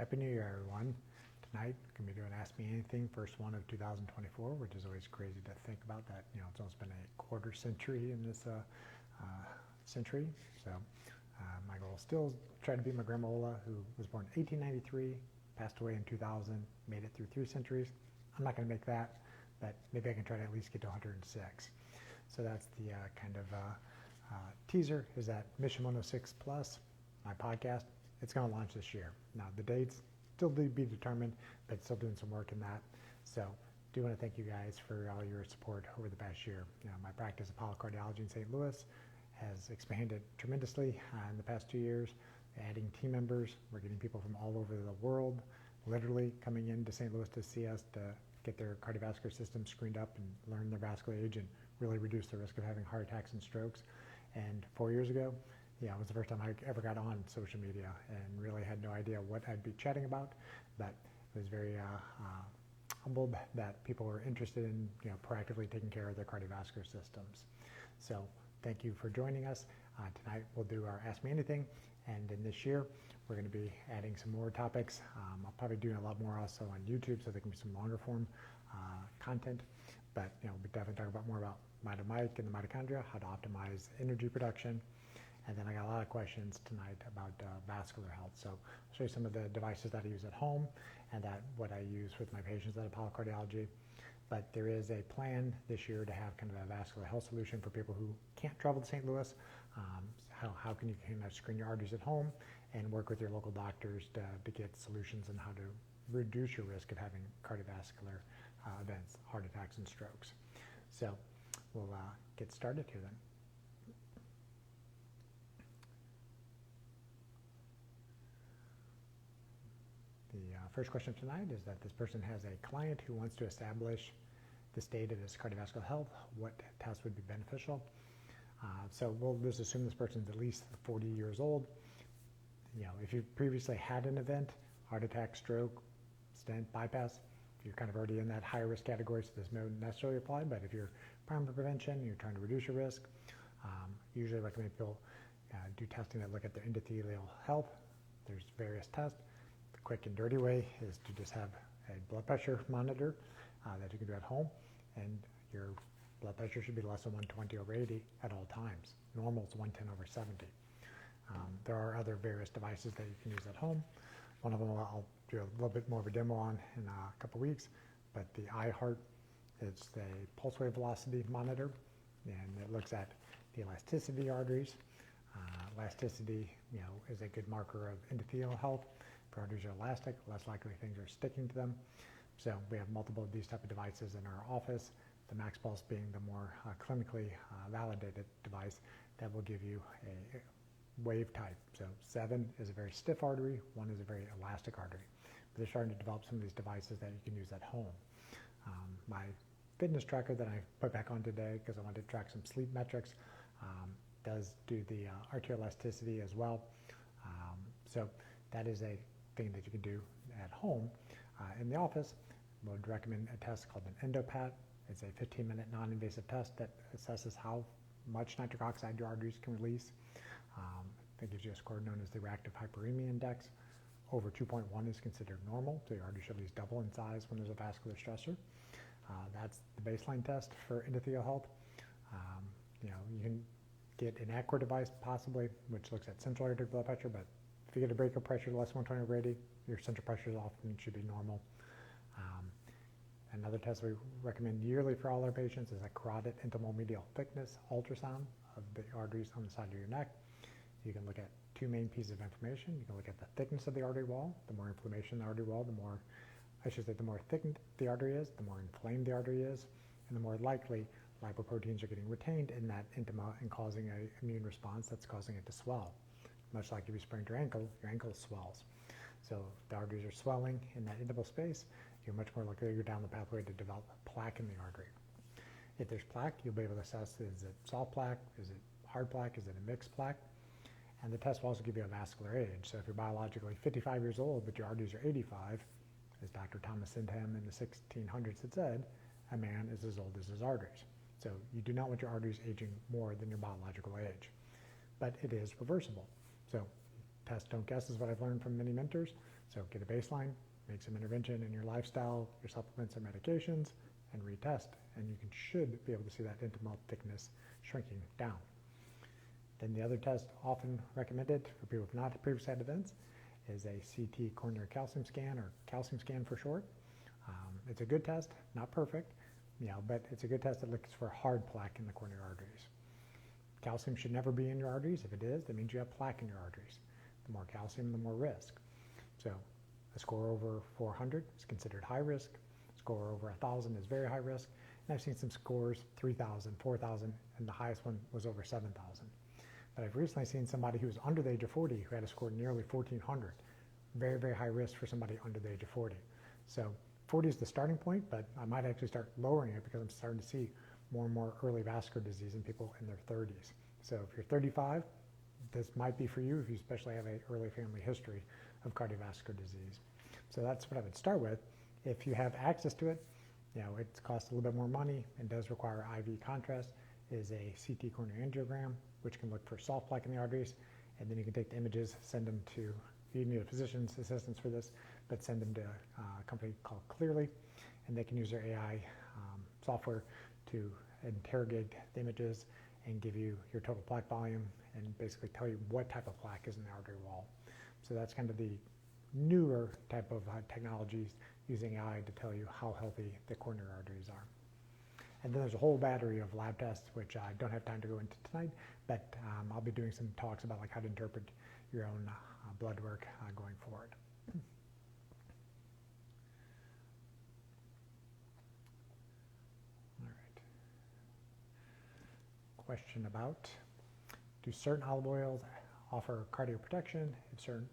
Happy New Year, everyone. Tonight, I'm going to be doing Ask Me Anything, first one of 2024, which is always crazy to think about that, it's almost been a quarter century in this century. So my goal is still try to beat my grandma Ola, who was born in 1893, passed away in 2000, made it through 3 centuries. I'm not going to make that, but maybe I can try to at least get to 106. So that's the kind of teaser, is that Mission 106 Plus, my podcast. It's going to launch this year. Now, the dates still to be determined, but still doing some work in that. So, do want to thank you guys for all your support over the past year. My practice of polycardiology in St. Louis has expanded tremendously in the past 2 years, adding team members. We're getting people from all over the world, literally coming into St. Louis to see us to get their cardiovascular system screened up and learn their vascular age and really reduce the risk of having heart attacks and strokes. And 4 years ago, it was the first time I ever got on social media and really had no idea what I'd be chatting about, but was very humbled that people were interested in proactively taking care of their cardiovascular systems. So thank you for joining us. Tonight we'll do our Ask Me Anything, and in this year we're going to be adding some more topics. I'll probably do a lot more also on YouTube, so there can be some longer form content, but we'll definitely talk about more about mitomic and the mitochondria, how to optimize energy production. And then I got a lot of questions tonight about vascular health. So I'll show you some of the devices that I use at home and what I use with my patients that have polycardiology. But there is a plan this year to have kind of a vascular health solution for people who can't travel to St. Louis. How can you kind of screen your arteries at home and work with your local doctors to get solutions on how to reduce your risk of having cardiovascular events, heart attacks and strokes. So we'll get started here then. The first question tonight is that this person has a client who wants to establish the state of his cardiovascular health. What tests would be beneficial? So we'll just assume this person's at least 40 years old. If you previously had an event, heart attack, stroke, stent, bypass, you're kind of already in that higher risk category, so this may not necessarily apply. But if you're primary prevention, you're trying to reduce your risk, usually recommend people do testing that look at their endothelial health. There's various tests. Quick and dirty way is to just have a blood pressure monitor that you can do at home, and your blood pressure should be less than 120 over 80 at all times. Normal is 110 over 70. There are other various devices that you can use at home. One of them I'll do a little bit more of a demo on in a couple weeks, but the iHeart, it's a pulse wave velocity monitor, and it looks at the elasticity of the arteries. Elasticity, is a good marker of endothelial health. If arteries are elastic, less likely things are sticking to them. So we have multiple of these type of devices in our office. The Max Pulse being the more clinically validated device that will give you a wave type. So 7 is a very stiff artery, 1 is a very elastic artery. But they're starting to develop some of these devices that you can use at home. My fitness tracker that I put back on today, because I wanted to track some sleep metrics, does do the arterial elasticity as well. So that is a thing that you can do at home. In the office, I would recommend a test called an EndoPat. It's a 15-minute non-invasive test that assesses how much nitric oxide your arteries can release. It gives you a score known as the reactive hyperemia index. Over 2.1 is considered normal, so your arteries should at least double in size when there's a vascular stressor. That's the baseline test for endothelial health. You can get an Accor device possibly, which looks at central aortic blood pressure, but if you get a breaker pressure less than 120 over 80, your central pressures often should be normal. Another test we recommend yearly for all our patients is a carotid intimal medial thickness ultrasound of the arteries on the side of your neck. You can look at 2 main pieces of information. You can look at the thickness of the artery wall. The more inflammation in the artery wall, the more thickened the artery is, the more inflamed the artery is, and the more likely lipoproteins are getting retained in that intima and causing an immune response that's causing it to swell. Much like if you sprained your ankle swells. So if the arteries are swelling in that intimal space, you're much more likely to go down the pathway to develop plaque in the artery. If there's plaque, you'll be able to assess, is it soft plaque, is it hard plaque, is it a mixed plaque? And the test will also give you a vascular age. So if you're biologically 55 years old, but your arteries are 85, as Dr. Thomas Sydenham in the 1600s had said, a man is as old as his arteries. So you do not want your arteries aging more than your biological age. But it is reversible. So test, don't guess is what I've learned from many mentors. So get a baseline, make some intervention in your lifestyle, your supplements and medications, and retest. And you should be able to see that intimal thickness shrinking down. Then the other test often recommended for people who have not previously had events is a CT coronary calcium scan, or calcium scan for short. It's a good test, not perfect, but it's a good test that looks for hard plaque in the coronary arteries. Calcium should never be in your arteries. If it is, that means you have plaque in your arteries. The more calcium, the more risk. So a score over 400 is considered high risk. A score over 1,000 is very high risk. And I've seen some scores 3,000, 4,000, and the highest one was over 7,000. But I've recently seen somebody who was under the age of 40 who had a score nearly 1,400. Very, very high risk for somebody under the age of 40. So 40 is the starting point, but I might actually start lowering it because I'm starting to see more and more early vascular disease in people in their 30s. So if you're 35, this might be for you if you especially have an early family history of cardiovascular disease. So that's what I would start with. If you have access to it, it costs a little bit more money and does require IV contrast, is a CT coronary angiogram, which can look for soft plaque in the arteries, and then you can take the images, send them to, you need a physician's assistance for this, but send them to a company called Clearly, and they can use their AI software to interrogate the images and give you your total plaque volume and basically tell you what type of plaque is in the artery wall. So that's kind of the newer type of technologies using AI to tell you how healthy the coronary arteries are. And then there's a whole battery of lab tests, which I don't have time to go into tonight, but I'll be doing some talks about how to interpret your own blood work going forward. All right. Question about, do certain olive oils offer cardioprotection? If certain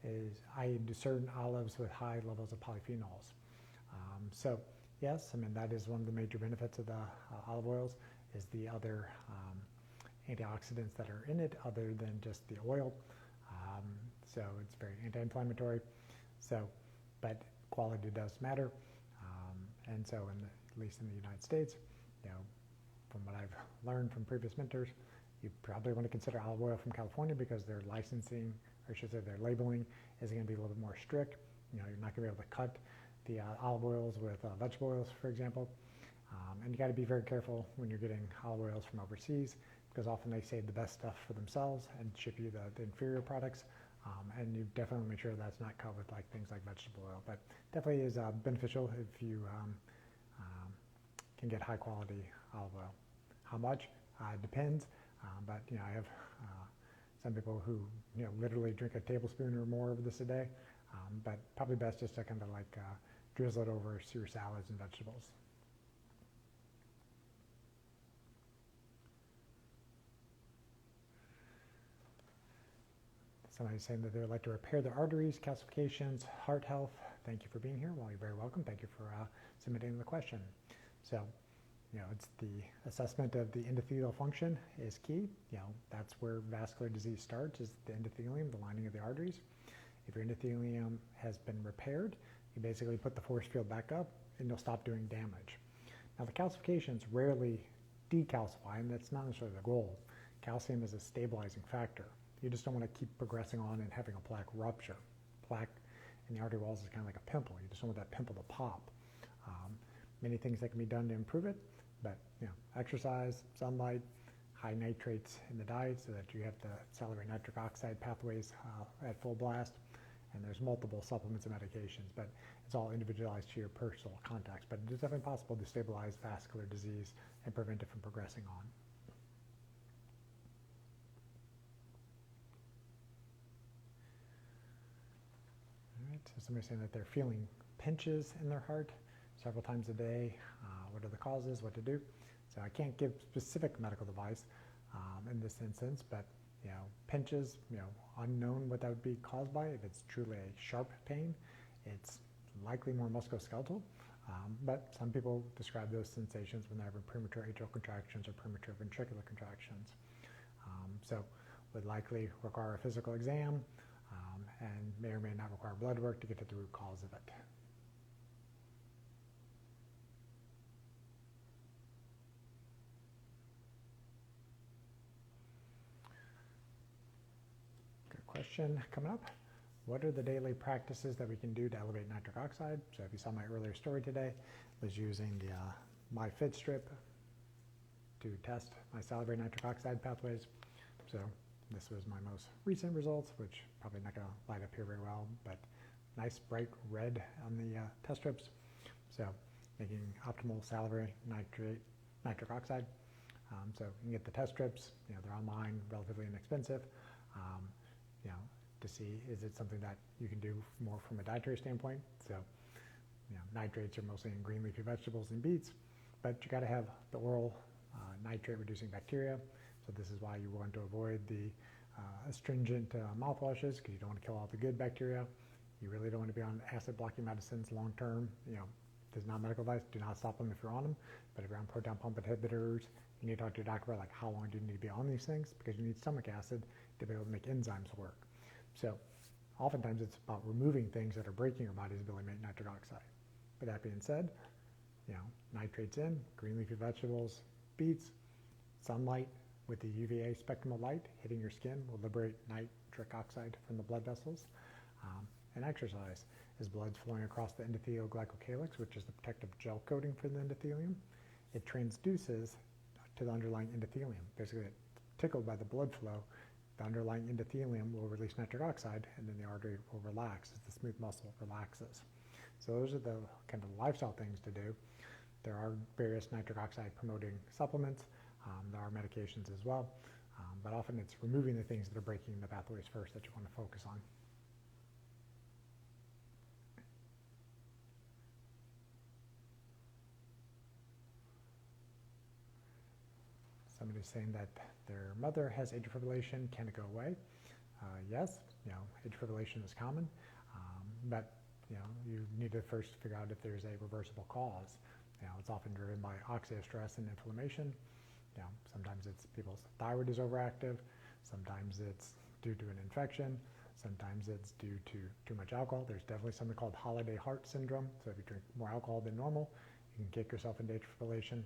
do certain olives with high levels of polyphenols? So yes, that is one of the major benefits of the olive oils, is the other antioxidants that are in it other than just the oil. So it's very anti-inflammatory. So, but quality does matter. And so at least in the United States, from what I've learned from previous mentors, you probably want to consider olive oil from California because their licensing, or I should say their labeling, is going to be a little bit more strict. You're not going to be able to cut the olive oils with vegetable oils, for example. And you got to be very careful when you're getting olive oils from overseas, because often they save the best stuff for themselves and ship you the inferior products. And you definitely make sure that's not cut with things like vegetable oil. But definitely is beneficial if you can get high quality olive oil. How much? Depends. But I have some people who literally drink a tablespoon or more of this a day. But probably best just to kind of drizzle it over your salads and vegetables. Somebody's saying that they would like to repair their arteries, calcifications, heart health. Thank you for being here. Well, you're very welcome. Thank you for submitting the question. So, it's the assessment of the endothelial function is key. That's where vascular disease starts, is the endothelium, the lining of the arteries. If your endothelium has been repaired, you basically put the force field back up and you'll stop doing damage. Now the calcifications rarely decalcify, and that's not necessarily the goal. Calcium is a stabilizing factor. You just don't want to keep progressing on and having a plaque rupture. Plaque in the artery walls is kind of like a pimple. You just don't want that pimple to pop. Many things that can be done to improve it, but exercise, sunlight, high nitrates in the diet so that you have the salivary nitric oxide pathways at full blast. And there's multiple supplements and medications, but it's all individualized to your personal context. But it is definitely possible to stabilize vascular disease and prevent it from progressing on. All right, so somebody's saying that they're feeling pinches in their heart several times a day. What are the causes, what to do? So I can't give specific medical advice in this instance, but pinches, unknown what that would be caused by. If it's truly a sharp pain, it's likely more musculoskeletal, but some people describe those sensations when they're having premature atrial contractions or premature ventricular contractions. So would likely require a physical exam and may or may not require blood work to get to the root cause of it. question coming up. What are the daily practices that we can do to elevate nitric oxide? So if you saw my earlier story today, I was using the MyFit strip to test my salivary nitric oxide pathways. So this was my most recent results, which probably not going to light up here very well, but nice bright red on the test strips. So making optimal salivary nitric oxide. So you can get the test strips, they're online, relatively inexpensive, to see is it something that you can do more from a dietary standpoint. So nitrates are mostly in green leafy vegetables and beets, but you got to have the oral nitrate reducing bacteria. So this is why you want to avoid the astringent mouthwashes, because you don't want to kill all the good bacteria. You really don't want to be on acid blocking medicines long term. This is not medical advice. Do not stop them if you're on them. But if you're on proton pump inhibitors, you need to talk to your doctor about how long do you need to be on these things, because you need stomach acid to be able to make enzymes work. So oftentimes it's about removing things that are breaking your body's ability to make nitric oxide. But that being said, nitrates in, green leafy vegetables, beets, sunlight with the UVA spectrum of light hitting your skin will liberate nitric oxide from the blood vessels. And exercise, as blood's flowing across the endothelial glycocalyx, which is the protective gel coating for the endothelium, it transduces to the underlying endothelium. Basically, tickled by the blood flow, the underlying endothelium will release nitric oxide, and then the artery will relax as the smooth muscle relaxes. So those are the kind of lifestyle things to do. There are various nitric oxide promoting supplements. There are medications as well, but often it's removing the things that are breaking the pathways first that you want to focus on. Somebody's saying that their mother has atrial fibrillation. Can it go away? Yes, atrial fibrillation is common, but you need to first figure out if there's a reversible cause. It's often driven by oxidative stress and inflammation. Sometimes it's people's thyroid is overactive. Sometimes it's due to an infection. Sometimes it's due to too much alcohol. There's definitely something called holiday heart syndrome. So if you drink more alcohol than normal, you can kick yourself into atrial fibrillation.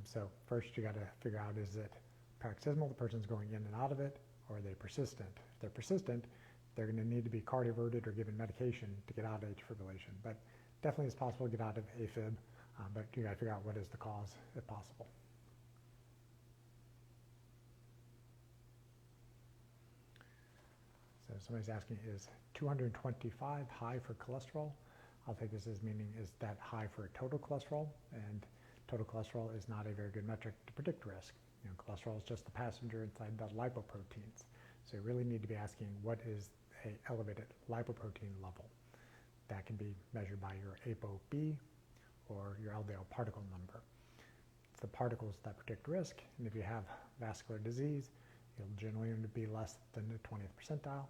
So first you got to figure out, is it paroxysmal, the person's going in and out of it, or are they persistent? If they're persistent, they're going to need to be cardioverted or given medication to get out of atrial fibrillation. But definitely it's possible to get out of AFib, but you got to figure out what is the cause if possible. So somebody's asking, is 225 high for cholesterol? I'll take this as meaning, is that high for total cholesterol? And total cholesterol is not a very good metric to predict risk. Cholesterol is just the passenger inside the lipoproteins. So you really need to be asking, what is an elevated lipoprotein level? That can be measured by your ApoB or your LDL particle number. It's the particles that predict risk, and if you have vascular disease, you'll generally be less than the 20th percentile.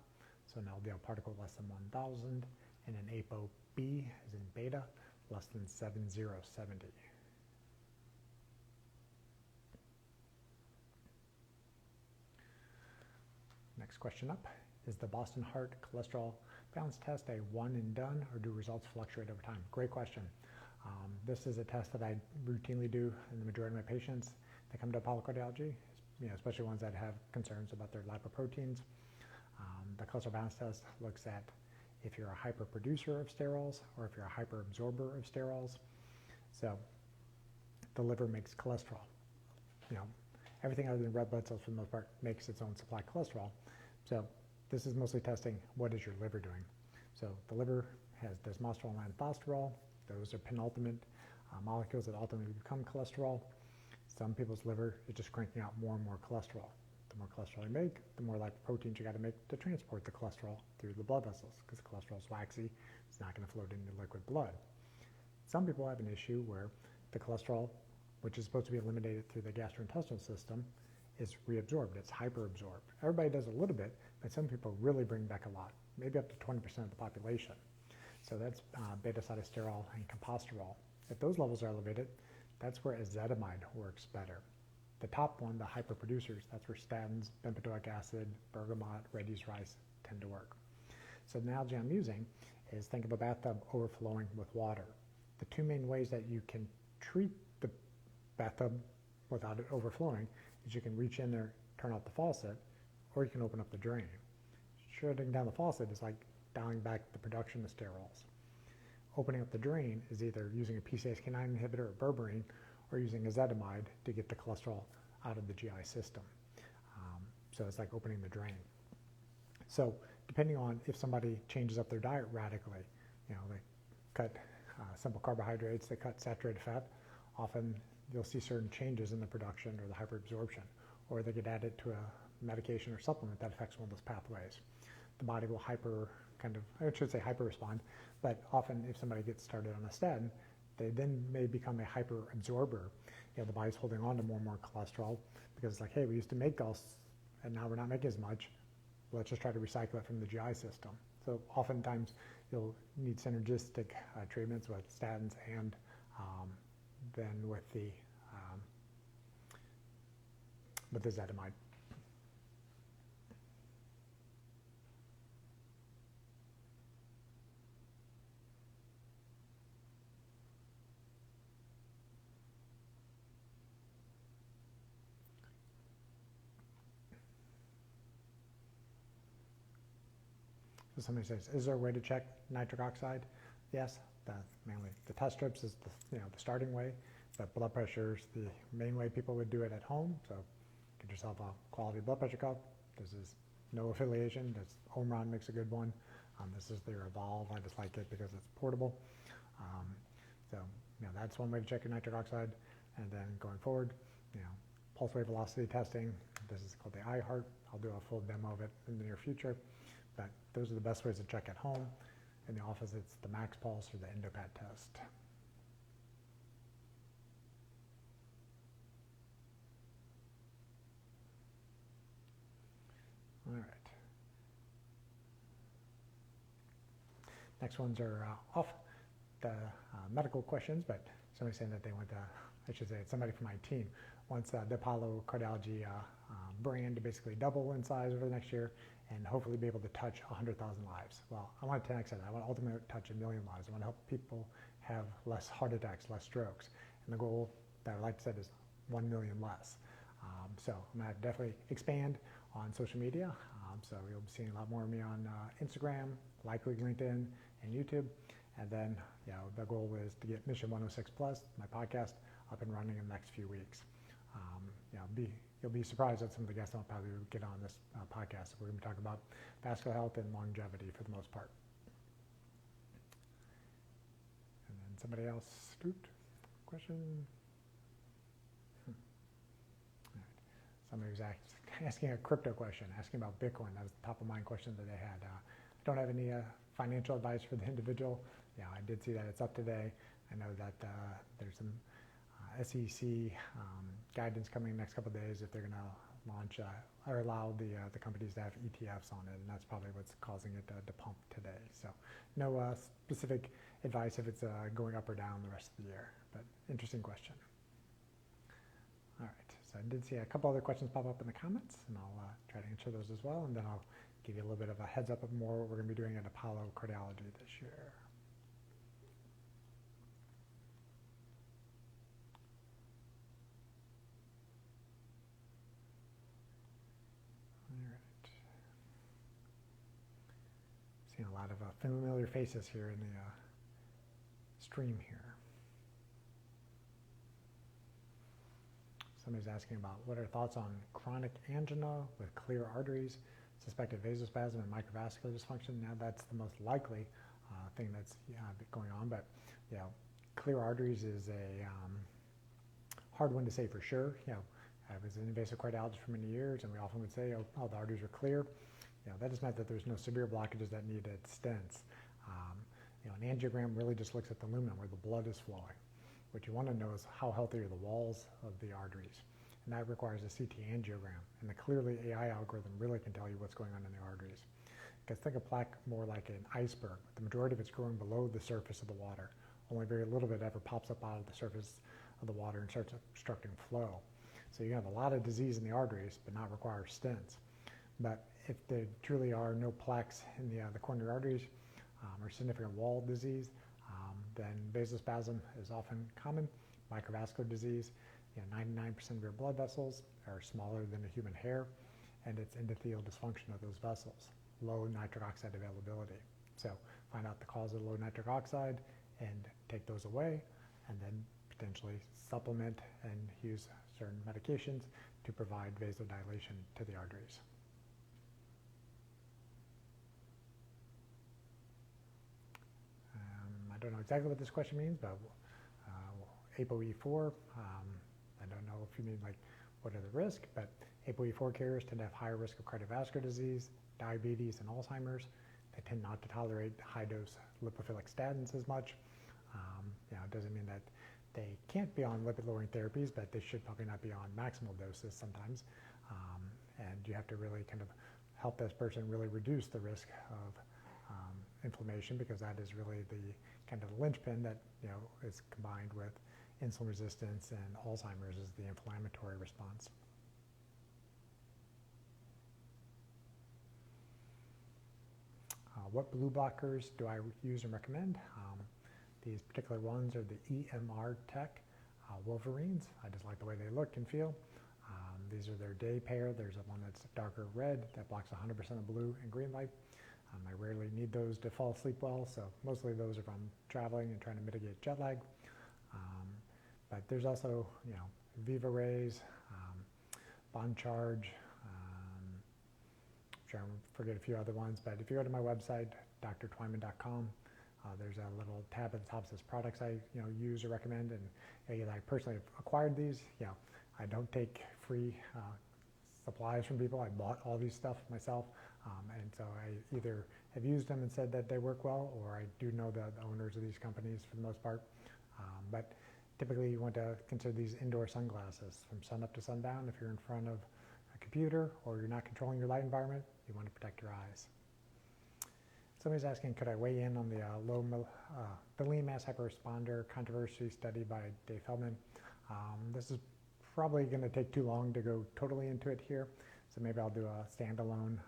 So an LDL particle less than 1,000, and an ApoB, as in beta, less than 7,070. Next question up, is the Boston Heart cholesterol balance test a one and done, or do results fluctuate over time? Great question. This is a test that I routinely do in the majority of my patients that come to polycardiology, especially ones that have concerns about their lipoproteins. The cholesterol balance test looks at if you're a hyperproducer of sterols or if you're a hyperabsorber of sterols. So the liver makes cholesterol. Everything other than red blood cells for the most part makes its own supply of cholesterol. So this is mostly testing what is your liver doing. So the liver has desmosterol and phosphorol. Those are penultimate molecules that ultimately become cholesterol. Some people's liver is just cranking out more and more cholesterol. The more cholesterol you make, the more lipoproteins you got to make to transport the cholesterol through the blood vessels, because cholesterol is waxy. It's not going to float into liquid blood. Some people have an issue where the cholesterol, which is supposed to be eliminated through the gastrointestinal system, is reabsorbed. It's hyperabsorbed. Everybody does a little bit, but some people really bring back a lot, maybe up to 20% of the population. So that's beta-sitosterol and composterol. If those levels are elevated, that's where ezetimibe works better. The top one, the hyperproducers, that's where statins, bempedoic acid, bergamot, red yeast rice tend to work. So the analogy I'm using is, think of a bathtub overflowing with water. The two main ways that you can treat the bathtub without it overflowing is you can reach in there, turn off the faucet, or you can open up the drain. shutting down the faucet is like dialing back the production of sterols. Opening up the drain is either using a PCSK9 inhibitor or berberine, or using ezetimibe to get the cholesterol out of the GI system. So it's like opening the drain. So depending on if somebody changes up their diet radically, they cut simple carbohydrates, they cut saturated fat, often you'll see certain changes in the production or the hyperabsorption, or they get added to a medication or supplement that affects one of those pathways. The body will hyper respond, but often if somebody gets started on a statin, they then may become a hyper absorber. The body's holding on to more and more cholesterol because it's like, hey, we used to make all, and now we're not making as much. Let's just try to recycle it from the GI system. So oftentimes you'll need synergistic treatments with statins and then with the ezetimibe. So somebody says, is there a way to check nitric oxide? Yes, mainly the test strips is the starting way, but blood pressure is the main way people would do it at home. So get yourself a quality blood pressure cuff. This is no affiliation. This Omron makes a good one. This is their Evolve. I just like it because it's portable. So that's one way to check your nitric oxide. And then going forward, pulse wave velocity testing. This is called the iHeart. I'll do a full demo of it in the near future. But those are the best ways to check at home. In the office, it's the max pulse or the endopat test. All right. Next ones are off the medical questions, but somebody's saying that they want I should say it's somebody from my team wants the Apollo Cardiology brand to basically double in size over the next year and hopefully be able to touch 100,000 lives. Well, I want to 10x that. I want to ultimately touch 1 million lives. I want to help people have less heart attacks, less strokes. And the goal that I like to set is 1 million less. So I'm going to definitely expand on social media. So you'll be seeing a lot more of me on Instagram, likely LinkedIn, and YouTube. And then the goal is to get Mission 106 Plus, my podcast, up and running in the next few weeks. You'll be surprised at some of the guests I'll probably get on this podcast. We're going to be talking about vascular health and longevity for the most part. And then somebody else, question? All right. Somebody was asking a crypto question, asking about Bitcoin. That was the top of mind question that they had. I don't have any financial advice for the individual. I did see that it's up today. I know that there's some SEC guidance coming in the next couple of days if they're going to launch or allow the companies to have ETFs on it, and that's probably what's causing it to pump today. So no specific advice if it's going up or down the rest of the year, but interesting question. All right, so I did see a couple other questions pop up in the comments, and I'll try to answer those as well, and then I'll give you a little bit of a heads up of more what we're going to be doing at Apollo Cardiology this year. Seeing a lot of familiar faces here in the stream here. Somebody's asking about what are thoughts on chronic angina with clear arteries, suspected vasospasm, and microvascular dysfunction. Now that's the most likely thing that's going on, but clear arteries is a hard one to say for sure. I was an invasive cardiologist for many years, and we often would say, oh, the arteries are clear. That just meant that there's no severe blockages that needed stents. An angiogram really just looks at the lumen where the blood is flowing. What you want to know is how healthy are the walls of the arteries, and that requires a CT angiogram. And the Clearly AI algorithm really can tell you what's going on in the arteries. Because think of plaque more like an iceberg. The majority of it's growing below the surface of the water. Only very little bit ever pops up out of the surface of the water and starts obstructing flow. So you have a lot of disease in the arteries, but not require stents. But if there truly are no plaques in the coronary arteries or significant wall disease, then vasospasm is often common. Microvascular disease, 99% of your blood vessels are smaller than a human hair, and it's endothelial dysfunction of those vessels. low nitric oxide availability. So find out the cause of low nitric oxide and take those away, and then potentially supplement and use certain medications to provide vasodilation to the arteries. I don't know exactly what this question means, but ApoE4, I don't know if you mean like what are the risks, but ApoE4 carriers tend to have higher risk of cardiovascular disease, diabetes, and Alzheimer's. They tend not to tolerate high-dose lipophilic statins as much. It doesn't mean that they can't be on lipid-lowering therapies, but they should probably not be on maximal doses sometimes. And you have to really kind of help this person really reduce the risk of inflammation, because that is really the kind of linchpin that is combined with insulin resistance, and Alzheimer's is the inflammatory response. What blue blockers do I use and recommend? These particular ones are the EMR Tech Wolverines. I just like the way they look and feel. These are their day pair. There's one that's darker red that blocks 100% of blue and green light. I rarely need those to fall asleep well, so mostly those are from traveling and trying to mitigate jet lag. But there's also, Viva Rays, Bond Charge, I'm trying to forget a few other ones, but if you go to my website, drtwyman.com, there's a little tab at the top that says products I use or recommend, and I personally have acquired these. I don't take free supplies from people. I bought all these stuff myself, and so I either have used them and said that they work well, or I do know the owners of these companies for the most part. But typically you want to consider these indoor sunglasses from sun up to sundown. If you're in front of a computer or you're not controlling your light environment, you want to protect your eyes. Somebody's asking, could I weigh in on the lean mass hyperresponder controversy study by Dave Feldman? This is probably going to take too long to go totally into it here, so maybe I'll do a standalone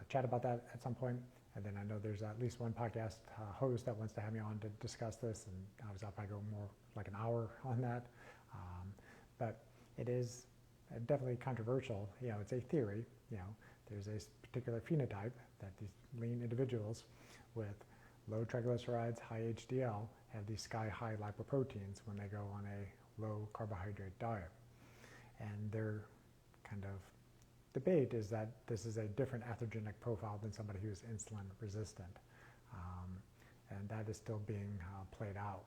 chat about that at some point. And then I know there's at least one podcast host that wants to have me on to discuss this, and obviously I'll probably go more like an hour on that. But it is definitely controversial. It's a theory. There's a particular phenotype that these lean individuals with low triglycerides, high HDL, have these sky-high lipoproteins when they go on a low carbohydrate diet. And their kind of debate is that this is a different atherogenic profile than somebody who's insulin resistant. And that is still being played out.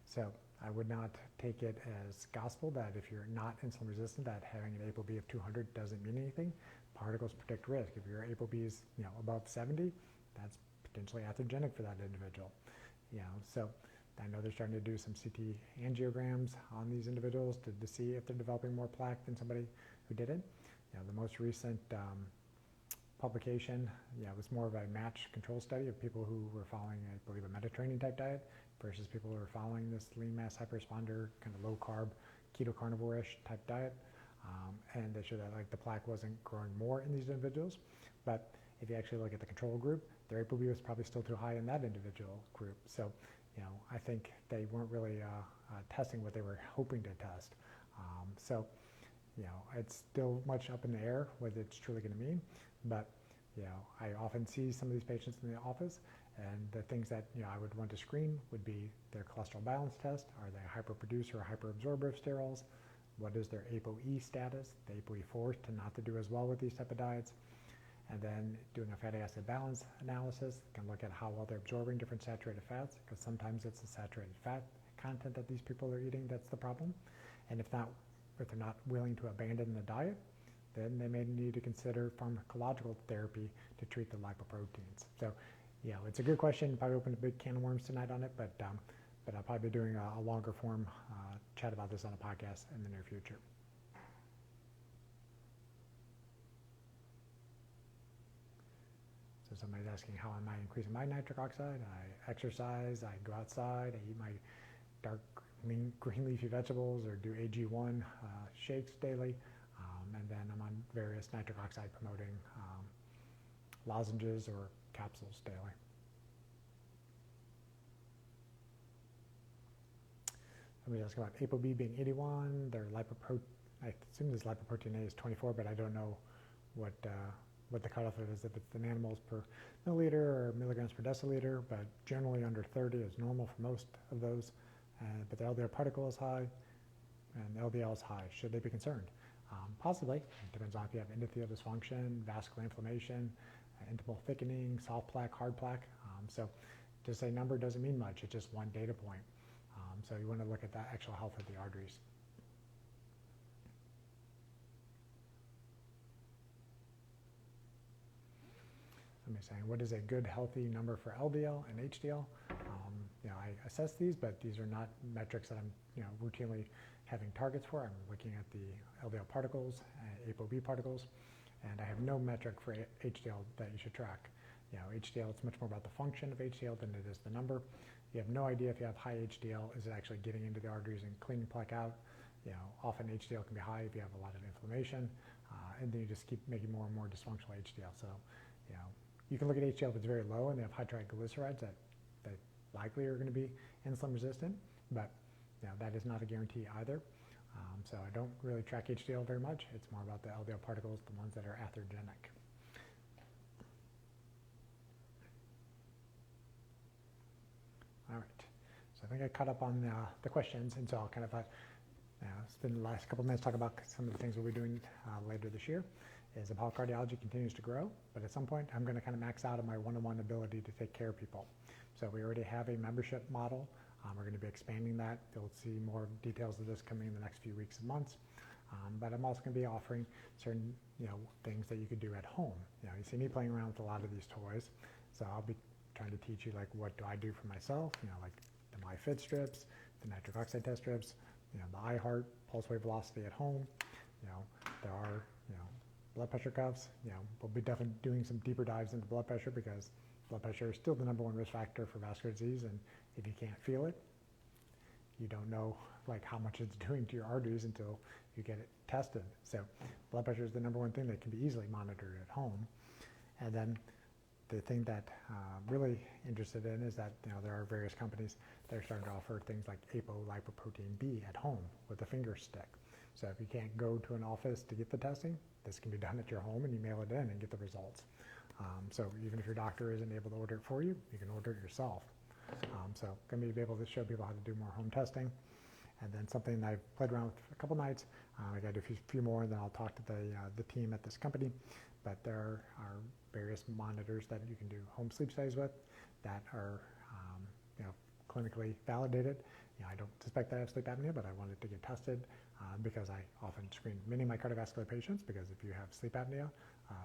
So I would not take it as gospel that if you're not insulin resistant, that having an ApoB of 200 doesn't mean anything. Particles predict risk. If your ApoB is above 70, that's potentially atherogenic for that individual. So I know they're starting to do some CT angiograms on these individuals to see if they're developing more plaque than somebody who didn't. The most recent publication was more of a matched control study of people who were following, I believe, a Mediterranean type diet versus people who were following this lean mass hyperresponder, kind of low carb, keto carnivore-ish type diet. And they showed that the plaque wasn't growing more in these individuals. But if you actually look at the control group, their ApoB was probably still too high in that individual group. So, I think they weren't really testing what they were hoping to test. It's still much up in the air what it's truly going to mean. But, I often see some of these patients in the office, and the things that, I would want to screen would be their cholesterol balance test. Are they a hyperproducer or hyperabsorber of sterols? What is their ApoE status? The ApoE4 tend not to do as well with these type of diets. And then doing a fatty acid balance analysis, can look at how well they're absorbing different saturated fats, because sometimes it's the saturated fat content that these people are eating that's the problem. And if they're not willing to abandon the diet, then they may need to consider pharmacological therapy to treat the lipoproteins. So, it's a good question. Probably opened a big can of worms tonight on it, but I'll probably be doing a longer form chat about this on a podcast in the near future. So somebody's asking, how am I increasing my nitric oxide? I exercise, I go outside, I eat my dark green leafy vegetables, or do AG1 shakes daily, and then I'm on various nitric oxide promoting lozenges or capsules daily. Somebody's asking about ApoB being 81. Their I assume this lipoprotein A is 24, but I don't know what what the cutoff is, if it's the nanomolars per milliliter or milligrams per deciliter, but generally under 30 is normal for most of those. But the LDL particle is high and LDL is high. Should they be concerned? Possibly. It depends on if you have endothelial dysfunction, vascular inflammation, intimal thickening, soft plaque, hard plaque. So just a number doesn't mean much. It's just one data point. So you want to look at the actual health of the arteries. Somebody saying, what is a good healthy number for LDL and HDL? I assess these, but these are not metrics that I'm routinely having targets for. I'm looking at the LDL particles, ApoB particles, and I have no metric for HDL that you should track. HDL, it's much more about the function of HDL than it is the number. You have no idea if you have high HDL, is it actually getting into the arteries and cleaning plaque out? Often HDL can be high if you have a lot of inflammation, and then you just keep making more and more dysfunctional HDL. So, you can look at HDL if it's very low and they have high triglycerides that likely are going to be insulin resistant, but that is not a guarantee either. So I don't really track HDL very much. It's more about the LDL particles, the ones that are atherogenic. All right, so I think I caught up on the questions, and so I'll kind of spend the last couple of minutes talking about some of the things we'll be doing later this year. Is how cardiology continues to grow, but at some point I'm going to kind of max out on my one-on-one ability to take care of people. So we already have a membership model. We're going to be expanding that. You'll see more details of this coming in the next few weeks and months. But I'm also going to be offering certain things that you could do at home. You see me playing around with a lot of these toys, so I'll be trying to teach you like what do I do for myself. Like the MyFit strips, the nitric oxide test strips, the iHeart pulse wave velocity at home. There are blood pressure cuffs. We'll be definitely doing some deeper dives into blood pressure because blood pressure is still the #1 risk factor for vascular disease, and if you can't feel it, you don't know how much it's doing to your arteries until you get it tested. So blood pressure is the #1 thing that can be easily monitored at home. And then the thing that I'm really interested in is that there are various companies that are starting to offer things like lipoprotein B at home with a finger stick. So if you can't go to an office to get the testing, this can be done at your home and you mail it in and get the results. So even if your doctor isn't able to order it for you, you can order it yourself. So going to be able to show people how to do more home testing. And then something that I've played around with a couple nights, I got to do a few more, and then I'll talk to the team at this company. But there are various monitors that you can do home sleep studies with that are clinically validated. I don't suspect that I have sleep apnea, but I wanted to get tested because I often screen many of my cardiovascular patients, because if you have sleep apnea,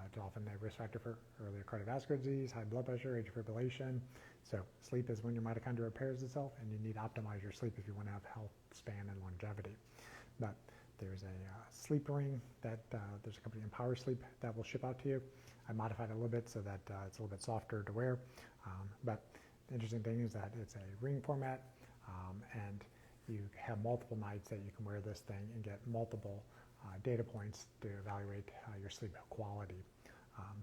it's often a risk factor for earlier cardiovascular disease, high blood pressure, atrial fibrillation. So sleep is when your mitochondria repairs itself, and you need to optimize your sleep if you want to have health span and longevity. But there's a sleep ring that there's a company, Empower Sleep, that will ship out to you. I modified it a little bit so that it's a little bit softer to wear. But the interesting thing is that it's a ring format, and you have multiple nights that you can wear this thing and get multiple data points to evaluate your sleep quality.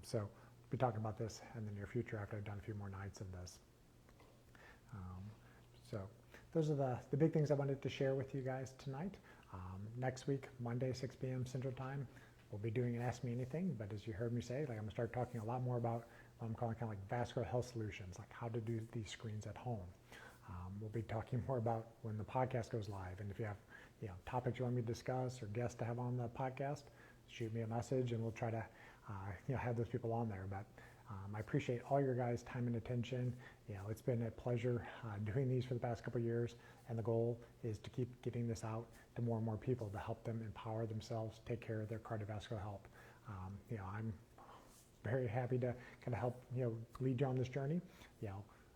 So we'll be talking about this in the near future after I've done a few more nights of this. So those are the big things I wanted to share with you guys tonight. Next week, Monday, 6 p.m. Central Time, we'll be doing an Ask Me Anything, but as you heard me say, I'm going to start talking a lot more about what I'm calling kind of like vascular health solutions, like how to do these screens at home. We'll be talking more about when the podcast goes live, and if you have topics you want me to discuss or guests to have on the podcast, shoot me a message and we'll try to have those people on there. But I appreciate all your guys' time and attention. It's been a pleasure doing these for the past couple of years, and the goal is to keep getting this out to more and more people to help them empower themselves, take care of their cardiovascular health. I'm very happy to kind of help lead you on this journey.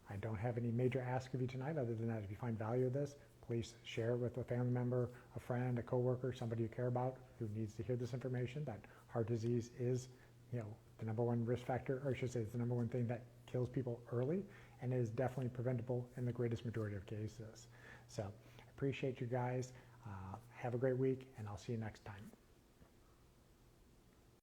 I don't have any major ask of you tonight other than that if you find value of this, please share it with a family member, a friend, a coworker, somebody you care about who needs to hear this information, that heart disease is the #1 risk factor, or I should say it's the #1 thing that kills people early, and it is definitely preventable in the greatest majority of cases. So I appreciate you guys. Have a great week, and I'll see you next time.